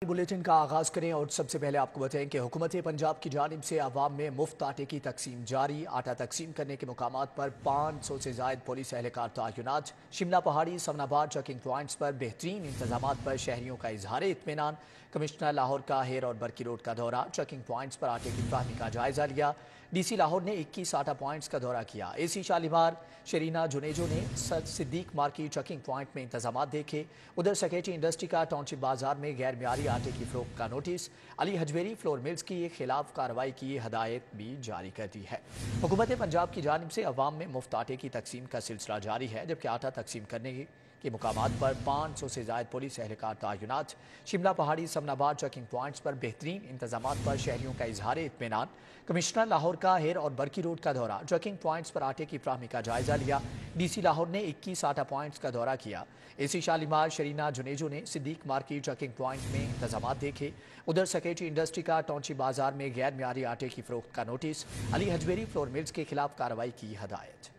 Bulletin का आगाज करें और सबसे पहले आपको बताएं कि हुकूमत पंजाब की जानिब से आवाम में मुफ्त आटे की तकसीम जारी। आटा तकसीम करने के मुकामात पर 500 से जायद पुलिस एहलकार तैनात। शिमला पहाड़ी समनाबाद चेकिंग पॉइंट्स पर बेहतरीन इंतजामात पर शहरियों का इजहार इत्मीनान। कमिश्नर लाहौर का हेर और बरकी रोड का दौरा, चेकिंग पॉइंट्स पर आटे की फराहमी का जायजा लिया। डीसी लाहौर ने 21 आटा पॉइंट्स का दौरा किया। एसी शालीमार शरीना जुनेजो ने सिद्दीक मार्केट चेकिंग पॉइंट में इंतजामात देखे। उधर सेक्रेटरी इंडस्ट्री का टाउनशिप बाजार में गैर मियारी आटे की फरोख्त का notice. Ali Hajvery flour mills की खिलाफ कार्रवाई की हदायत भी जारी कर दी है। हुकूमत पंजाब की जानिब से अवाम में मुफ्त आटे की तकसीम का सिलसिला जारी है, जबकि आटा तकसीम करने के मुकामात पर 500 से जायद पुलिस एहलकार तैनात। शिमला पहाड़ी समनाबाद चेकिंग पॉइंट्स पर बेहतरीन इंतजामात पर शहरियों का इजहार इत्मीनान। कमिश्नर लाहौर का हेर और बरकी रोड का दौरा, चेकिंग पॉइंट्स पर आटे की फराहमी का जायजा लिया। डीसी लाहौर ने 21 आटा पॉइंट्स का दौरा किया। एसी शालीमार शरीना जुनेजो ने सिद्दीक मार्केट चेकिंग पॉइंट में इंतजामात देखे। उधर सेक्रेटरी इंडस्ट्री का टाउनशिप बाजार में गैर मियारी आटे की फरोख्त का notice. Ali Hajvery flour mills के खिलाफ कार्रवाई की हदायत।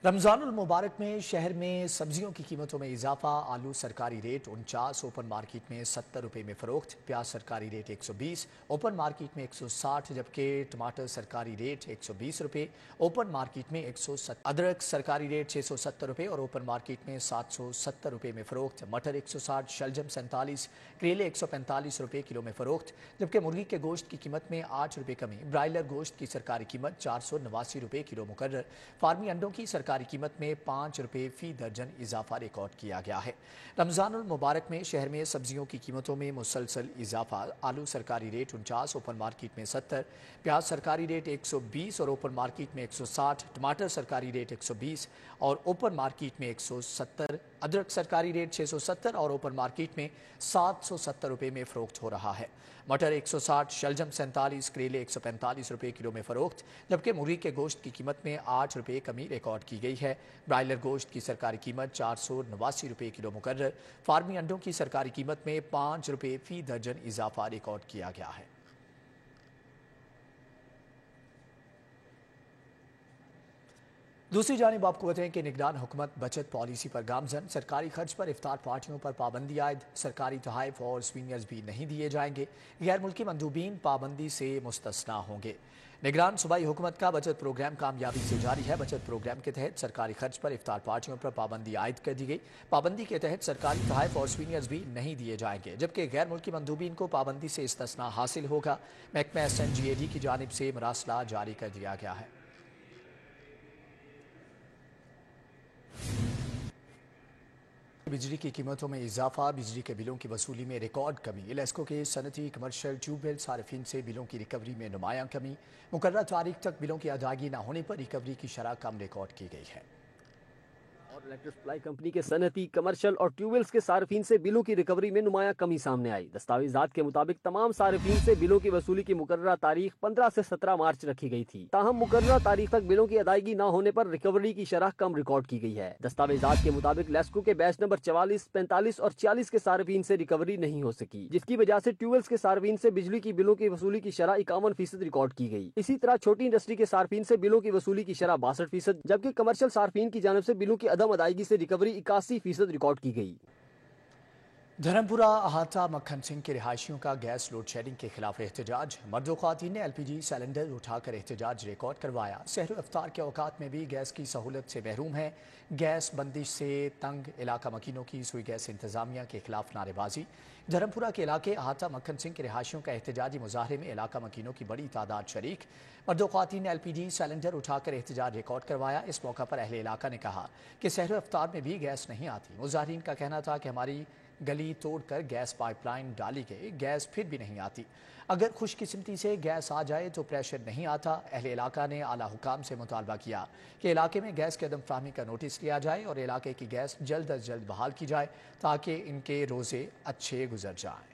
रमज़ानुल मुबारक में शहर में सब्जियों की कीमतों में इजाफा। आलू सरकारी रेट 49, ओपन मार्केट में 70 रुपये में फ़रोख्त। प्याज सरकारी रेट 120, ओपन मार्केट में 160, जबकि टमाटर सरकारी रेट 120 रुपये, ओपन मार्केट में 170। अदरक सरकारी रेट 670 रुपये और ओपन मार्केट में 770 रुपये में फ़रोख्त। मटर 160, शलजम 47, करेले 145 रुपये किलो में फ़रोख्त, जबकि मुर्गी के गोश्त की कीमत में 8 रुपये कमी। ब्रायलर गोश्त की सरकारी कीमत 489 रुपये किलो मुकर्रर। फार्मी अंडों की सरकारी कीमत में 5 रुपये फी दर्जन इजाफा रिकॉर्ड किया गया है। रमजानुल मुबारक में शहर में सब्जियों की कीमतों में मुसलसल इजाफा। आलू सरकारी रेट 49, ओपन मार्केट में 70, प्याज सरकारी रेट 120 और ओपन मार्केट में 160, टमाटर सरकारी रेट 120 और ओपन मार्केट में 170, अदरक सरकारी रेट 670 और ओपन मार्केट में 770 रुपये में फ़रोख्त हो रहा है। मटर 160, शलजम 47, करेले 145 रुपये किलो में फ़रोख्त, जबकि मुर्गी के गोश्त की कीमत में 8 रुपये कमी रिकॉर्ड की गई है। ब्रायलर गोश्त की सरकारी कीमत 489 रुपये किलो मुकर्रर। फार्मी अंडों की सरकारी कीमत में 5 रुपये फी दर्जन इजाफा रिकॉर्ड किया गया है। दूसरी जानिब आपको बताएं कि निगरान हुकूमत बचत पॉलिसी पर गामजन। सरकारी खर्च पर इफ्तार पार्टियों पर पाबंदी आयद। सरकारी तोहफ़ और स्वीनियर्स भी नहीं दिए जाएंगे। गैर मुल्की मंदूबीन पाबंदी से मुस्तस्ना होंगे। निगरान सूबाई हुकूमत का बचत प्रोग्राम कामयाबी से जारी है। बचत प्रोग्राम के तहत सरकारी खर्च पर इफ्तार पार्टियों पर पाबंदी आयद कर दी गई। पाबंदी के तहत सरकारी तोहफ़ और स्वीनियर्स भी नहीं दिए जाएंगे, जबकि गैर मुल्की मंदूबीन को पाबंदी से इस्तिस्ना हासिल होगा। महकमा SNGAD की जानिब से मरासला जारी कर दिया गया है। बिजली की कीमतों में इजाफा, बिजली के बिलों की वसूली में रिकॉर्ड कमी। इलेस्को के सनती कमर्शियल ट्यूबवेल सार्फिन से बिलों की रिकवरी में नुमायां कमी। मुकर्रर तारीख तक बिलों की अदायगी न होने पर रिकवरी की शरह कम रिकॉर्ड की गई है। और इलेक्ट्रिक सप्लाई कंपनी के सनती, कमर्शियल और ट्यूबवेल्स के सार्फिन से बिलों की रिकवरी में नुमायां कमी सामने आई। दस्तावेजात के मुताबिक तमाम सार्फिन से बिलों की वसूली की मुकर्ररा तारीख 15 से 17 मार्च रखी गई थी। ताहम मुकर्ररा तारीख तक बिलों की अदायगी न होने पर रिकवरी की शरह कम रिकॉर्ड की गई है। दस्तावेजात के मुताबिक लेस्को के बैच नंबर 44, 45 और 46 के सार्फिन से रिकवरी नहीं हो सकी, जिसकी वजह से ट्यूबवेल्स के सार्फिन से बिजली की बिलों की वसूली की शरह 51% रिकॉर्ड की गई। इसी तरह छोटी इंडस्ट्री के सार्फिन से बिलों की वसूली की शरह 62%, जबकि कमर्शियल सार्फिन की जानिब से बिलों की अदम अदायगी से रिकवरी 81% रिकॉर्ड की गई। धर्मपुरा अहाता मक्खन सिंह के रिहायशियों का गैस लोड शेडिंग के खिलाफ एहतजाज। मर्द व ख्वातीन ने LPG सिलेंडर उठाकर एहतजाज रिकॉर्ड करवाया। सहर इफ्तार के औकात में भी गैस की सहूलत से महरूम है। गैस बंदिश से तंग इलाका मकीनों की सुई गैस इंतजामिया के खिलाफ नारेबाजी। धर्मपुरा के इलाके अहाता मक्खन सिंह के रिहायशियों का एहतजाजी मुजाहरे में इलाका मकीनों की बड़ी तादाद शरीक। मर्द व ख्वातीन ने LPG सिलेंडर उठाकर एहतजाज रिकॉर्ड करवाया। इस मौका पर अहले इलाका ने कहा कि सहर इफ्तार में भी गैस नहीं आती। मुजाहरीन का कहना था कि हमारी गली तोड़कर गैस पाइपलाइन डाली गई, गैस फिर भी नहीं आती। अगर खुशकिस्मती से गैस आ जाए तो प्रेशर नहीं आता। अहले इलाका ने आला हुकाम से मुतालबा किया कि इलाके में गैस के अदम फ्राहमी का नोटिस लिया जाए और इलाके की गैस जल्द अज जल्द बहाल की जाए ताकि इनके रोज़े अच्छे गुजर जाएं।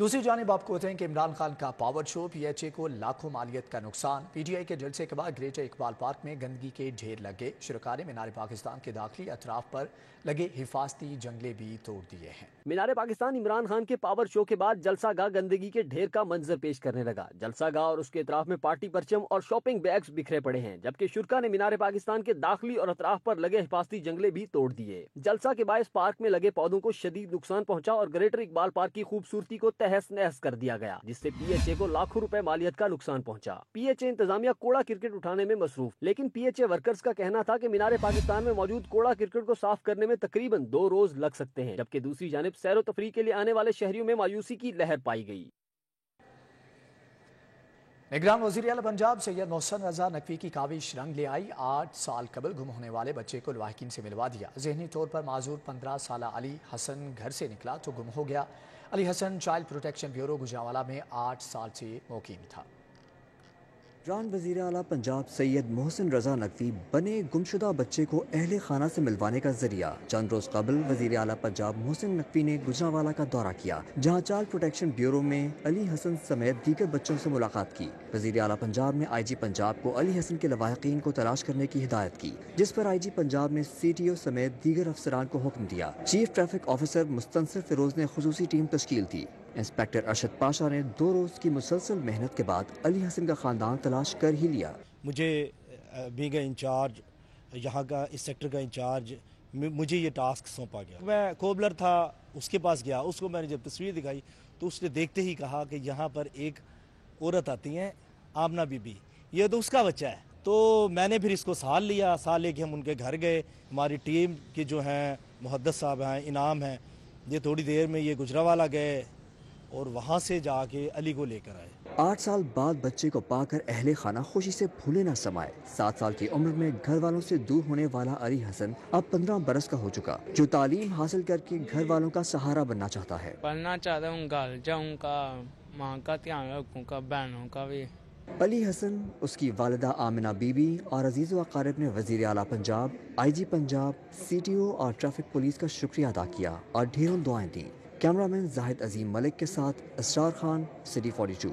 दूसरी जानिब आपको बताएं कि इमरान खान का पावर शो, PHA को लाखों मालियत का नुकसान। PTI के जलसे के बाद ग्रेटर इकबाल पार्क में गंदगी के ढेर लगे। शुरका ने मीनार पाकिस्तान के दाखिली अतराफ पर लगे हिफाजती जंगले भी तोड़ दिए हैं। मीनार पाकिस्तान इमरान खान के पावर शो के बाद जलसा गाह गंदगी के ढेर का मंजर पेश करने लगा। जलसा गाह और उसके अतराफ में पार्टी परचम और शॉपिंग बैग्स बिखरे पड़े हैं, जबकि शुरका ने मीनार पाकिस्तान के दाखिली और अतराफ पर लगे हिफाजती जंगले भी तोड़ दिए। जलसा के बायस पार्क में लगे पौधों को शदीद नुकसान पहुंचा और ग्रेटर इकबाल पार्क की खूबसूरती को तहस नहस कर दिया गया, जिससे PHA को लाखों रुपए मालियत का नुकसान पहुंचा। PHA इंतजामिया कूड़ा क्रिकेट उठाने में मसरूफ, लेकिन PHA वर्कर्स का कहना था कि मीनार पाकिस्तान में मौजूद कूड़ा क्रिकेट को साफ करने में तकरीबन 2 रोज लग सकते हैं, जबकि दूसरी जानिब सैरो तफरीह के लिए आने वाले शहरियों में मायूसी की लहर पाई गई। निगरान वज़ीर आला पंजाब सैयद मोहसिन रजा नकवी की काविश रंग ले आई। 8 साल कबल गुम होने वाले बच्चे को लवाहिकीन से मिलवा दिया। जहनी तौर पर माजूर 15 साल अली हसन घर से निकला तो गुम हो गया। Ali Hasan child protection bureau Gujranwala में 8 साल से मुकीम था। निगरान वज़ीर आला पंजाब सैयद मोहसिन रजा नकवी बने गुमशुदा बच्चे को अहले खाना से मिलवाने का जरिया। चंद रोज कबल वज़ीर आला पंजाब मोहसिन नकवी ने गुजरांवाला का दौरा किया, जहां चाइल्ड प्रोटेक्शन ब्यूरो में अली हसन समेत दीगर बच्चों से मुलाकात की। वज़ीर आला पंजाब ने IG पंजाब को अली हसन के लवाहिकीन को तलाश करने की हिदायत की, जिस पर IG पंजाब ने CTO समेत दीगर अफसरान को हुक्म दिया। चीफ ट्रैफिक ऑफिसर मुस्तनसिर फिरोज ने खुसूसी टीम तश्कील दी। इंस्पेक्टर अरशद पाशा ने 2 रोज की मुसलसल मेहनत के बाद अली हसन का खानदान तलाश कर ही लिया। मुझे बीइंग इंचार्ज, यहाँ का इस सेक्टर का इंचार्ज, मुझे ये टास्क सौंपा गया। मैं कोबलर था, उसके पास गया, उसको मैंने जब तस्वीर दिखाई तो उसने देखते ही कहा कि यहाँ पर एक औरत आती है आमना बीबी, ये तो उसका बच्चा है। तो मैंने फिर इसको साल लिया, साल लेके हम उनके घर गए। हमारी टीम के जो हैं मुहद्दस साहब हैं, इनाम हैं, ये थोड़ी देर में ये गुजरांवाला गए और वहाँ से जाके अली को लेकर आए। 8 साल बाद बच्चे को पाकर अहले खाना खुशी से भूले न समाए। 7 साल की उम्र में घर वालों से दूर होने वाला अली हसन अब 15 बरस का हो चुका, जो तालीम हासिल करके घर वालों का सहारा बनना चाहता है। पढ़ना चाहता हूँ, घर जाऊँगा, माँ का ध्यान रखूँगा, बहनों का भी। अली हसन, उसकी वालिदा आमिना बीबी और अजीज़ व अकारिब ने वज़ीर आला पंजाब, IG पंजाब, CTO और ट्रैफिक पुलिस का शुक्रिया अदा किया और ढेरों दुआएं दी। कैमरामैन जाहिद अजीम मलिक के साथ Asrar Khan, city 42।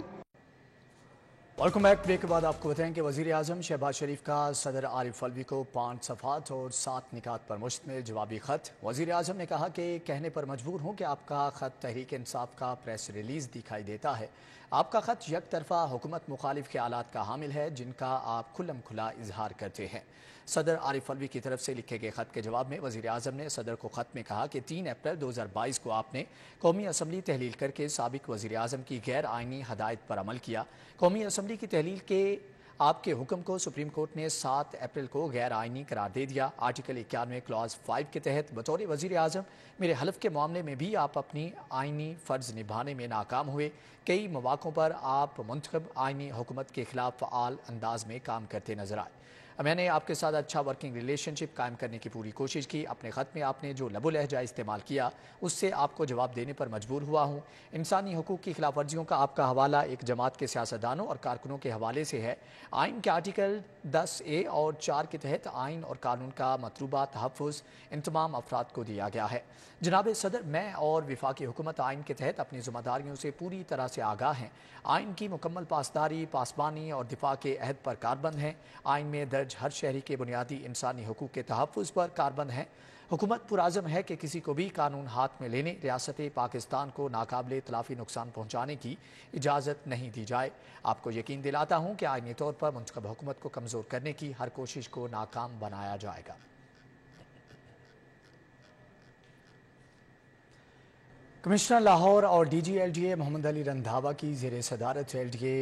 Welcome back. Break के बाद आपको बताएं कि वज़ीर आज़म शहबाज शरीफ का सदर आरिफ अलवी को 5 सफ़ात और 7 निकात पर मुश्तमिल जवाबी ख़त। वज़ीर आज़म ने कहा कि कहने पर मजबूर हूँ कि आपका ख़त तहरीक इंसाफ का प्रेस रिलीज़ दिखाई देता है। आपका ख़त यक तरफ़ा हुकूमत मुखालिफ ख्यालात का हामिल है, जिनका आप खुल्लम खुला इजहार करते हैं। सदर आरिफ अलवी की तरफ से लिखे गए ख़त के जवाब में वज़ीर आज़म ने सदर को ख़त में कहा कि 3 अप्रैल 2022 को आपने कौमी असम्बली तहलील करके साबिक़ वज़ीर आज़म की गैर आइनी हदायत पर अमल किया। कौमी असम्बली की तहलील के आपके हुक्म को सुप्रीम कोर्ट ने 7 अप्रैल को गैर आइनी करार दे दिया। आर्टिकल 91 क्लॉज 5 के तहत बतौर वज़ीर आज़म मेरे हलफ के मामले में भी आप अपनी आइनी फ़र्ज़ निभाने में नाकाम हुए। कई मौक़ों पर आप मुंतखब आइनी हुकूमत के खिलाफ फ़आल अंदाज में काम करते नजर आए। मैंने आपके साथ अच्छा वर्किंग रिलेशनशिप कायम करने की पूरी कोशिश की। अपने ख़त में आपने जो लबो लहजा इस्तेमाल किया, उससे आपको जवाब देने पर मजबूर हुआ हूँ। इंसानी हकूक़ की खिलाफ वर्जियों का आपका हवाला एक जमात के सियासतदानों और कारकुनों के हवाले से है। आइन के आर्टिकल 10A और 4 के तहत आइन और कानून का मतलूबा तहफ़्फ़ुज़ इन तमाम अफराद को दिया गया है। जनाब सदर, मैं और वफाकी हुकूमत आइन के तहत अपनी ज़िम्मेदारियों से पूरी तरह से आगाह हैं। आइन की मुकम्मल पासदारी, पासबानी और दिफा के अहद पर कारबंद हैं। आइन में दर्ज हर शहरी के बुनियादी इंसानी हकूक़ के तहफ़्फ़ुज़ पर कारबंद है। हुकूमत पुराज़म है कि किसी को भी कानून हाथ में लेने रियासत पाकिस्तान को नाकाबिले तलाफ़ी नुकसान पहुँचाने की इजाज़त नहीं दी जाए। आपको यकीन दिलाता हूँ कि आइनी तौर पर मुंतखब हुकूमत को कमज़ोर करने की हर कोशिश को नाकाम बनाया जाएगा। कमिश्नर लाहौर और DG LDA मोहम्मद अली रंधावा की ज़ेर सदारत LDA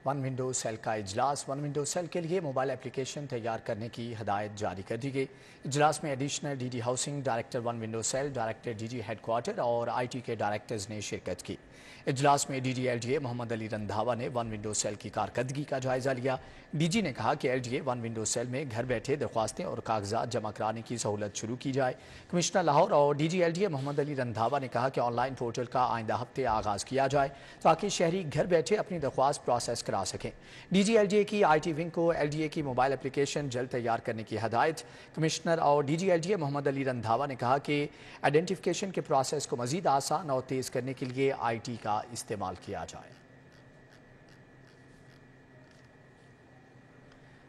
1 विंडो सेल का इजलास। 1 विंडो सेल के लिए मोबाइल एप्लीकेशन तैयार करने की हदायत जारी कर दी गई। इजलास में additional DD housing, director 1 window cell, director DG headquarter और IT के डायरेक्टर्स ने शिरकत की। इजलास में DG LDA मोहम्मद अली रंधावा ने 1 विंडो सेल की कारकर्दगी का जायजा लिया। DG ने कहा कि LDA 1 विंडो सेल में घर बैठे दरख्वास्तें और कागजात जमा कराने की सहूलत शुरू की जाए। कमिश्नर लाहौर और DG LDA मोहम्मद अली रंधावा ने कहा कि ऑनलाइन पोर्टल का आइंदा हफ्ते आगाज़ किया जाए ताकि शहरी घर बैठे अपनी दरख्वास्त प्रोसेस करा सकें। DG-LDA की IT विंग को LDA की मोबाइल एप्लीकेशन जल्द तैयार करने की हदायत। कमिश्नर और DG-LDA मोहम्मद अली रंधावा ने कहा कि आइडेंटिफिकेशन के प्रोसेस को मजीद आसान और तेज़ करने के लिए IT का इस्तेमाल किया जाए।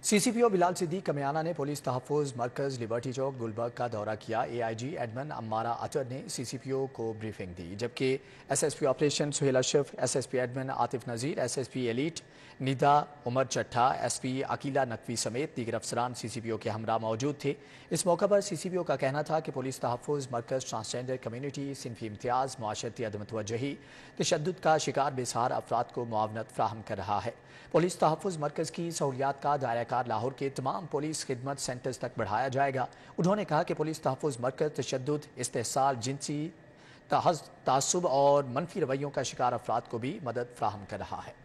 CCPO बिलाल सिद्दीक कमियाना ने पुलिस तहफ़्फ़ुज़ मरकज़ लिबर्टी चौक गुलबर्ग का दौरा किया। AIG एडमन अम्मारा अतर ने CCPO को ब्रीफिंग दी, जबकि SSP operation Sohail Ashraf, SSP admin Atif Nazir, SSP elite Nida Umar Chattha, SP Aqeela Naqvi समेत दीगर अफसरान CCPO के हमरा मौजूद थे। इस मौके पर CCPO का कहना था कि पुलिस तहफ़्फ़ुज़ मरकज़ ट्रांसजेंडर कम्यूनिटी, सिनफी इम्तियाज़, मुआशरती अदम तवज्जुही, तशद्दुद का शिकार बेसहारा अफराद को मुआवनत फ़राहम कर रहा है। पुलिस तहफ़्फ़ुज़ मरकज़ की सहूलियात का दायरा लाहौर के तमाम पुलिस खिदमत सेंटर्स तक बढ़ाया जाएगा। उन्होंने कहा कि पुलिस तहफ़्फ़ुज़ मरकज़ तशद्दुद, इस्तेहसाल, जिनसी तासुब और मनफी रवैयों का शिकार अफराद को भी मदद फ़राहम कर रहा है।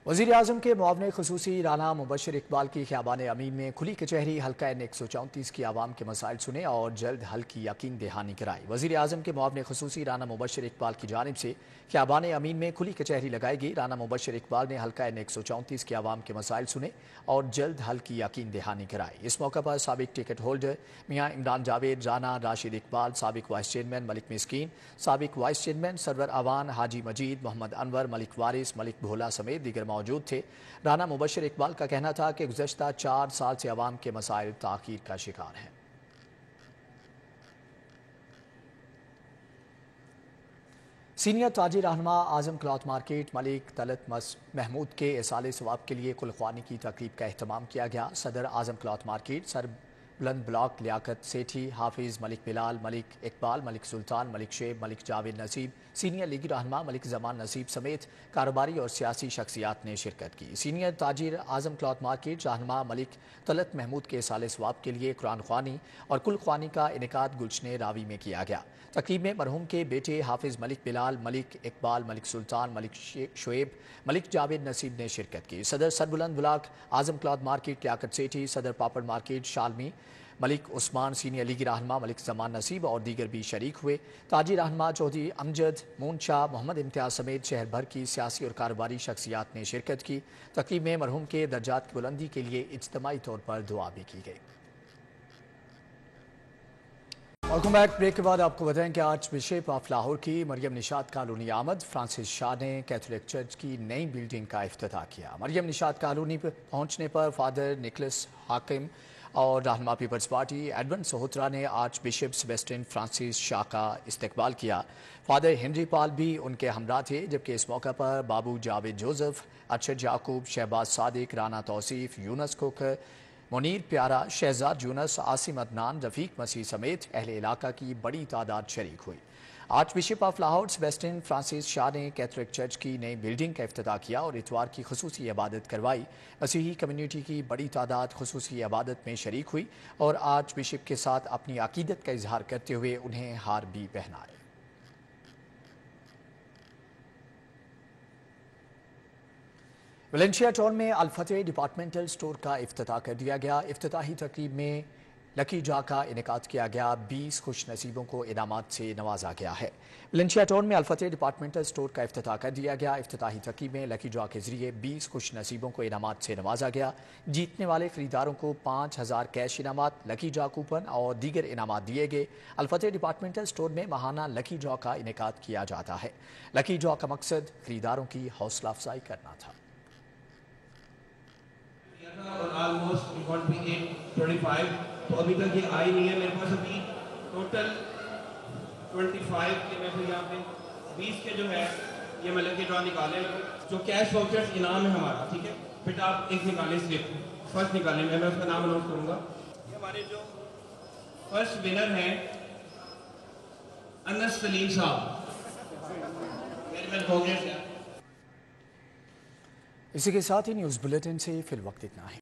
वज़ीर-ए-आज़म के मुआवने ख़ुसूसी राना मुबश्शिर इकबाल की ख़ियाबान अमीन में खुली कचहरी हल्का N134 की आवाम के मसाइल सुने और जल्द हल की यकीन दहानी कराई। वज़ीर-ए-आज़म के मुआवने ख़ुसूसी राना मुबश्शिर इकबाल की जानिब से ख़ियाबान अमीन में खुली कचहरी लगाई गई। राना मुबश्शिर इकबाल ने हल्का N134 की आवाम के मसाइल सुने और जल्द हल की यकीन दहानी कराई। इस मौके पर साबिक टिकट होल्डर मियाँ इमरान जावेद, राना राशिद इकबाल, साबिक वाइस चेयरमैन मलिक मिस्कीन, साबिक वाइस चेयरमैन सरवर अवान, हाजी मजीद, मोहम्मद अनवर, मलिक वारिस, मलिक भोला समेत दीगर मौजूद थे। राना मुबश्शिर इकबाल का कहना था कि गुज़श्ता 4 साल से अवाम के मसाइल ताख़ीर का शिकार हैं। सीनियर ताजिर रहनुमा आज़म क्लॉथ मार्केट मलिक तलत महमूद के इसाले सवाब के लिए कुलख्वानी की तकरीब का एहतमाम किया गया। सदर आज़म क्लॉथ मार्केट सर बुलंद ब्लॉक लियाकत सेठी, हाफिज़ मलिक बिलाल, मलिक इकबाल, मलिक सुल्तान, मलिक शेब, मलिक जावेद नसीब, सीनियर लीगी रहनुमा मलिक जमान नसीब समेत कारोबारी और सियासी शख्सियात ने शिरकत की। सीनियर ताजिर आज़म क्लॉथ मार्केट रहनुमा मलिक तलत महमूद के साले सवाब के लिए कुरान ख्वानी और कुल ख्वानी का इनेकाद गुलशन रावी में किया गया। तकरीब में मरहूम के बेटे हाफिज़ मलिक बिलाल, मलिक इकबाल, मलिक सुल्तान, मलिक शुएब, मलिक जावेद नसीब ने शिरकत की। सदर सरबुलंद ब्लॉक आज़म क्लॉथ मार्केट लियाकत सेठी, सदर पापड़ मार्केट शालमी मलिक उस्मान, सीनियर लीगी रहनुमा मलिक जमान नसीब और दीगर भी शरीक हुए। ताजी रहनुमा चौधरी अमजद, मून शाह, मोहम्मद इम्तियाज समेत शहर भर की सियासी और कारोबारी शख्सियात ने शिरकत की। तकरीब में मरहूम के दर्जात की बुलंदी के लिए इज्तिमाई तौर पर दुआ भी की गई। Welcome back. ब्रेक के बाद आपको बताएं कि आर्च बिशप ऑफ लाहौर की मरियम निशात कॉलोनी आमद। फ्रांसिस शाह ने कैथोलिक चर्च की नई बिल्डिंग का इफ्तिताह किया। मरियम निशात कॉलोनी पर पहुंचने पर फादर निकलस हाकिम और रहनुमा पीपल्स पार्टी एडवन सोहत्रा ने arch bishop Sebastian Francis Shah का इस्तकबाल किया। फादर हेनरी पॉल भी उनके हमरा थे, जबकि इस मौके पर बाबू जावेद जोसेफ, अरशद याकूब, शहबाज सादिक, राना तौसीफ, यूनस खोखर, मुनीर प्यारा, शहजाद यूनस, आसिम अदनान, रफीक मसीह समेत अहले इलाका की बड़ी तादाद शरीक हुई। Arch bishop of Lahore Sebastian Francis Shah ने कैथोलिक चर्च की नई बिल्डिंग का इफ्तिताह किया और इतवार की खुसूसी इबादत करवाई। मसीही कम्युनिटी की बड़ी तादाद खुसूसी इबादत में शरीक हुई और आर्च बिशप के साथ अपनी अकीदत का इजहार करते हुए उन्हें हार भी पहनाए। वेलेंशिया टाउन में अल-फतेह डिपार्टमेंटल स्टोर का इफ्तिताह कर दिया गया। इफ्तिताही तकरीब में लकी ड्रा का इनेकाद किया गया। 20 खुश नसीबों को इनामात से नवाजा गया है। वेलेंशिया टाउन में अल-फतेह डिपार्टमेंटल स्टोर का इफ्तिताह कर दिया गया। इफ्तिताही तकरीब में लकी ड्रा के जरिए 20 खुश नसीबों को इनामात से नवाजा गया। जीतने वाले खरीदारों को 5000 कैश इनामात, लकी ड्रा कूपन और दीगर इनामात दिए गए। अल-फतेह डिपार्टमेंटल स्टोर में माहाना लकी ड्रा का इनेकाद किया जाता है। लकी ड्रा का मकसद खरीदारों की हौसला अफजाई करना था। और ऑलमोस्ट इट वांट बी 825, तो अभी तक ये आई नहीं है मेरे पास। अभी टोटल 25 के मैं फिर यहाँ पे 20 के जो है ये मैं लकी ड्रा निकाले जो कैश वाउचर्स इनाम है हमारा, ठीक है। फिर आप एक निकालें स्लिप, फर्स्ट निकालें, मैं उसका नाम अनाउंस करूँगा। ये हमारे जो फर्स्ट विनर हैं अनस सलीम साहब, वेरी वेल कांग्रेस। इसी के साथ ही न्यूज़ बुलेटिन से फिर वक्त इतना है।